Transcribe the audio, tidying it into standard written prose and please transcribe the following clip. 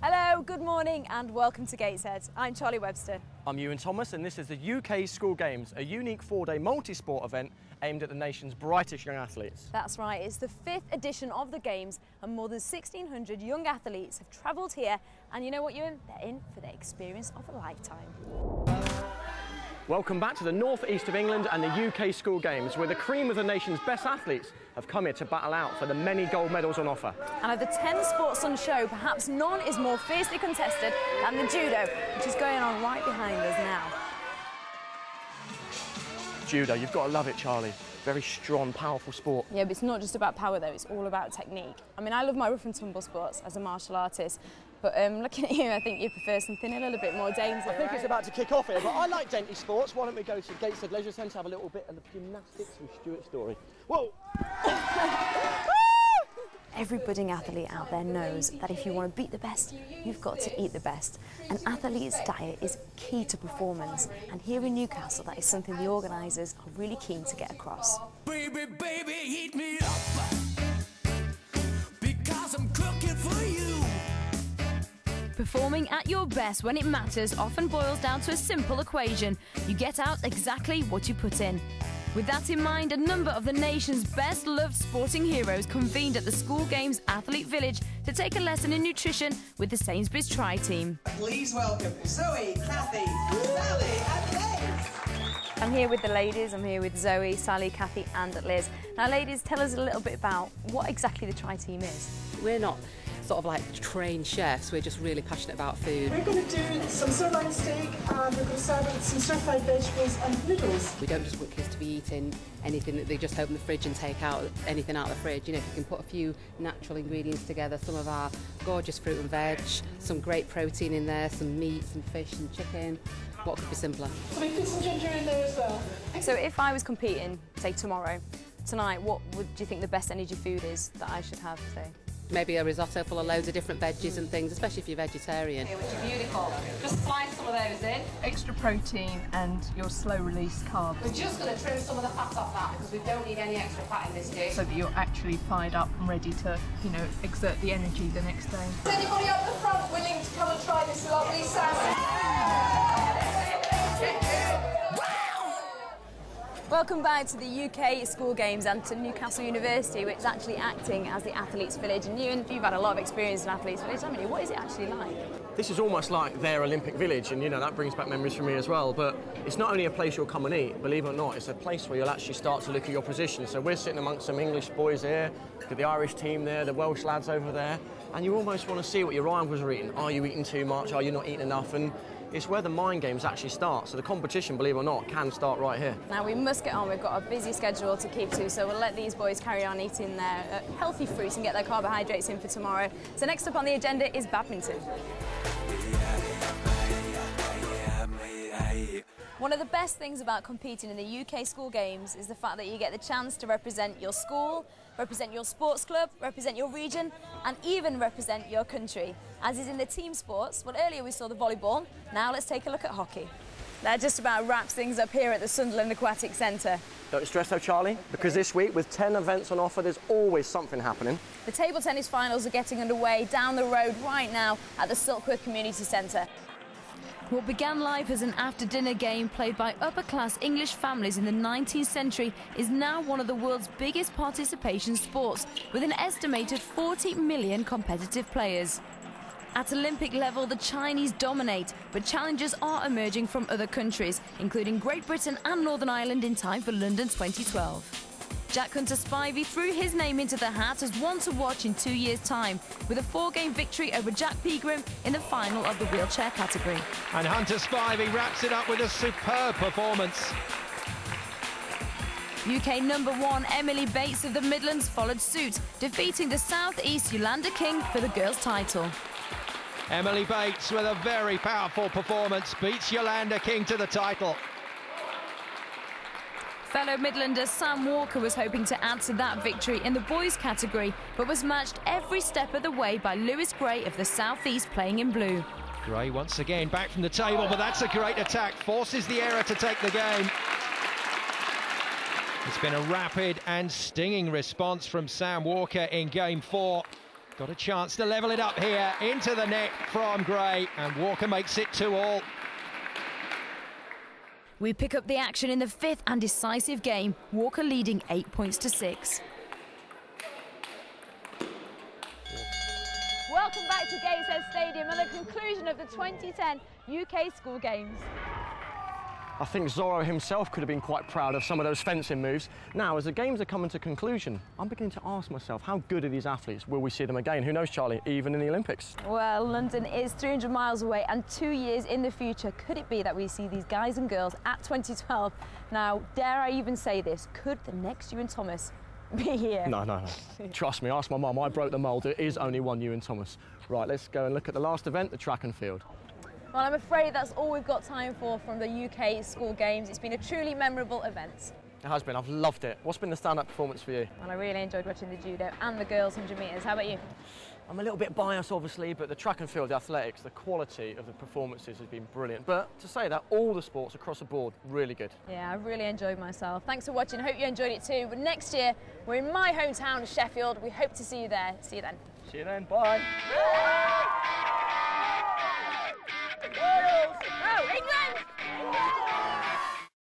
Hello, good morning and welcome to Gateshead. I'm Charlie Webster. I'm Iwan Thomas and this is the UK School Games, a unique four-day multi-sport event aimed at the nation's brightest young athletes. That's right, it's the 5th edition of the Games and more than 1,600 young athletes have travelled here, and you know what, Ewan? They're in for the experience of a lifetime. Welcome back to the northeast of England and the UK School Games, where the cream of the nation's best athletes have come here to battle out for the many gold medals on offer. And of the 10 sports on show, perhaps none is more fiercely contested than the judo, which is going on right behind us now. Judo, you've got to love it, Charlie. Very strong, powerful sport. Yeah, but it's not just about power though, it's all about technique. I mean, I love my rough and tumble sports as a martial artist, but looking at you, I think you prefer something a little bit more dainty. I think it's about to kick off here, but I like dainty sports. Why don't we go to Gateshead Leisure Centre, have a little bit of the gymnastics with Stuart Story. Whoa! Every budding athlete out there knows that if you want to beat the best, you've got to eat the best. An athlete's diet is key to performance, and here in Newcastle, that is something the organisers are really keen to get across. Baby, baby, heat me up, because I'm cooking for you. Performing at your best when it matters often boils down to a simple equation. You get out exactly what you put in. With that in mind, a number of the nation's best-loved sporting heroes convened at the School Games Athlete Village to take a lesson in nutrition with the Sainsbury's Tri-Team. Please welcome Zoe, Kathy, Sally and Liz. I'm here with the ladies. I'm here with Zoe, Sally, Kathy and Liz. Now, ladies, tell us a little bit about what exactly the Tri-Team is. We're not sort of like trained chefs, we're just really passionate about food. We're going to do some sirloin steak and we're going to serve it with some stir-fried vegetables and noodles. We don't just want kids to be eating anything that they just open the fridge and take out anything out of the fridge. You know, if you can put a few natural ingredients together, some of our gorgeous fruit and veg, some great protein in there, some meat, some fish and chicken, what could be simpler? So we put some ginger in there as well. So if I was competing, say tomorrow, tonight, what do you think the best energy food is that I should have, say? Maybe a risotto full of loads of different veggies and things, especially if you're vegetarian. Which are beautiful. Just slice some of those in. Extra protein and your slow release carbs. We're just going to trim some of the fat off that because we don't need any extra fat in this dish. So that you're actually fired up and ready to, you know, exert the energy the next day. Is anybody up the front willing to come and try this lovely salad? Welcome back to the UK School Games and to Newcastle University, which is actually acting as the Athletes Village. And you've had a lot of experience in Athletes Village, haven't you? What is it actually like? This is almost like their Olympic Village, and you know, that brings back memories for me as well. But it's not only a place you'll come and eat, believe it or not, it's a place where you'll actually start to look at your position. So we're sitting amongst some English boys here, got the Irish team there, the Welsh lads over there, and you almost want to see what your rivals are eating. Are you eating too much? Are you not eating enough? And it's where the mind games actually start. So the competition, believe it or not, can start right here. Now we must get on. We've got a busy schedule to keep to, so we'll let these boys carry on eating their healthy fruits and get their carbohydrates in for tomorrow. So next up on the agenda is badminton. One of the best things about competing in the UK School Games is the fact that you get the chance to represent your school, represent your sports club, represent your region, and even represent your country, as is in the team sports. Well, earlier we saw the volleyball, now let's take a look at hockey. That just about wraps things up here at the Sunderland Aquatic Centre. Don't stress though, Charlie, because this week, with 10 events on offer, there's always something happening. The table tennis finals are getting underway down the road right now at the Silkworth Community Centre. What began life as an after-dinner game played by upper-class English families in the 19th century is now one of the world's biggest participation sports, with an estimated 40 million competitive players. At Olympic level, the Chinese dominate, but challengers are emerging from other countries, including Great Britain and Northern Ireland, in time for London 2012. Jack Hunter Spivey threw his name into the hat as one to watch in 2 years' time, with a 4-game victory over Jack Pegram in the final of the wheelchair category. And Hunter Spivey wraps it up with a superb performance. UK #1 Emily Bates of the Midlands followed suit, defeating the South East Yolanda King for the girls' title. Emily Bates, with a very powerful performance, beats Yolanda King to the title. Fellow Midlander Sam Walker was hoping to add to that victory in the boys category, but was matched every step of the way by Lewis Gray of the South East, playing in blue. Gray once again back from the table, but that's a great attack, forces the error to take the game. It's been a rapid and stinging response from Sam Walker in game 4. Got a chance to level it up here, into the net from Gray, and Walker makes it 2-all. We pick up the action in the fifth and decisive game, Walker leading 8 points to 6. Welcome back to Gateshead Stadium and the conclusion of the 2010 UK School Games. I think Zorro himself could have been quite proud of some of those fencing moves. Now, as the games are coming to conclusion, I'm beginning to ask myself, how good are these athletes? Will we see them again? Who knows, Charlie, even in the Olympics? Well, London is 300 miles away and 2 years in the future. Could it be that we see these guys and girls at 2012? Now, dare I even say this, could the next Iwan Thomas be here? No. Trust me, ask my mum, I broke the mould. There is only one Iwan Thomas. Right, let's go and look at the last event, the track and field. Well, I'm afraid that's all we've got time for from the UK School Games. It's been a truly memorable event. It has been, I've loved it. What's been the stand-up performance for you? Well, I really enjoyed watching the judo and the girls 100 metres. How about you? I'm a little bit biased, obviously, but the track and field, the athletics, the quality of the performances has been brilliant. But to say that, all the sports across the board, really good. Yeah, I really enjoyed myself. Thanks for watching. Hope you enjoyed it too. But next year, we're in my hometown of Sheffield. We hope to see you there. See you then. See you then. Bye.